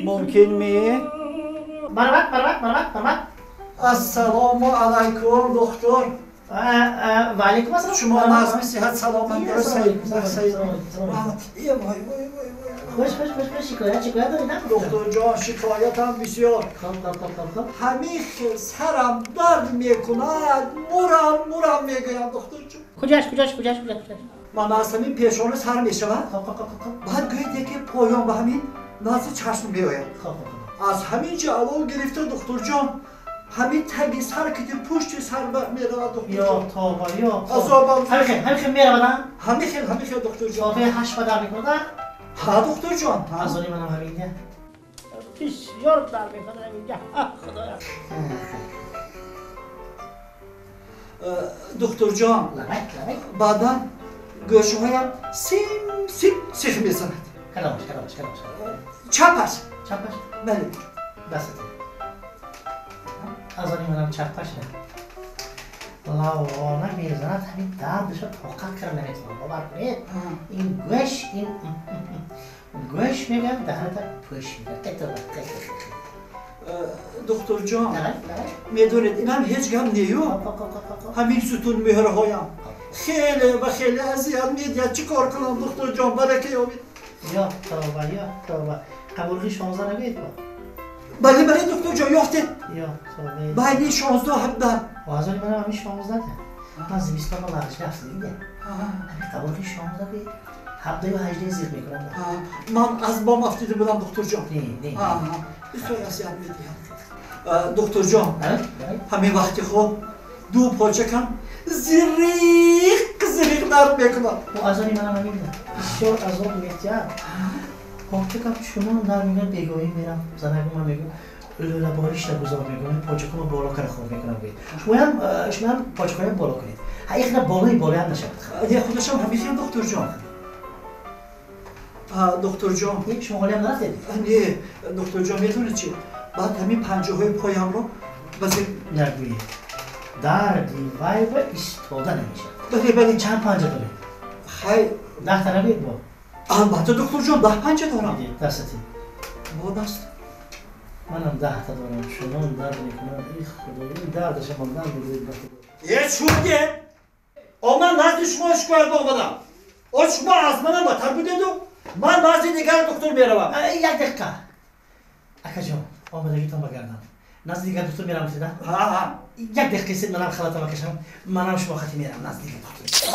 ممکن می؟ برمت. السلام علیکم دکتر. و علیکم السلام. شما نظم صحت سلامت برسید. خوش شکایت دارید؟ دکتر جان شکایتم بسیار. خب. همین سرم درد میکند. مرم میگویم دکتر جان. کجاش؟ من از همین پیشانه سر میشود. خب. بعد گوید که پایان به همین نزد چشم میآید. خب. از همین جلو گرفته دکتر جان. همین تگی سر که پشت سر میرود دکتر یا جان. توبه یا عذابم. همین خیلی میرودن؟ همین خیلی دکتر جان. توبه 8 در میکنه؟ ها دکتر جان. از آنی منم همینه. بسیار در میکنه همینه. خدایا. دکتر جان. لبک. بعدا گوشهایم سیخ میزند. کدامش. چپش. بله. دسته. از آنی منم چپش نه. لوانه میزند همین دردشو طاقت کرد نمیتونم باور کنید. این گوش میگم دهنت پوش میگم. دکتر جان. نه. میدونید اینم هیچ گم نیو. همین ستون مهرهایم خیلی اذیت میدید. چی کار کنم دکتر جان برکه یابید. یا توبه. قبولگی 16 نگید با. بله دکتر جان یافتید. یا توبه. بین 16 17. و از آنی منم همین 16 ده. من زمستان رو لغش رفت دیگه. همین قبولگی 16 بید. 17 و 18 زیر میکنم. من از بام افتیده بودم دکتر جان. نه. بسیار اذیت میدید. دکتر جان. همین وقتی خوب دو پاچه کم زریق درد میکنم. و از آنی منم همین ده. بسیار عذاب میتیم. پاچه کم شما در میگن بگاهی میرم. زنگم هم میگم لولا باریش تا گذار میکنم. پاچه کم بالا کنه خود میکنم بید. شما هم پاچه کنم بالا کنید. ایخنا بالایی هم نشد. یه خودشم همین دکتر جان. دکتر جان. شما حالی هم نرفتید؟ نه دکتر جان میدونید چی؟ بعد همین پنجه های پایم رو بزید. نگویید. دردی وای و ایستاده نمیشه. بله. چند پنجه دارید؟ خیلی. 10 تا نگوید با. البته دکتر جان 10 پنجه دارم. دستی. با دست. منم 10 تا دارم. شما هم درد میکنم. ای خدا این دردش هم درد میکنم. یه چونگه؟ من نزد شما شکایت آمدم. شما از منم بتر بودید و من نزد دیگر دکتر میروم. یک دقیقه. اکا جان آمدگیتان بگردم. نزد دیگر دکتر میرم سیدن؟ ها. یک دقیقه سید منم خلطه بکشم. منم شما خطی میرم نزد دیگر دکتر.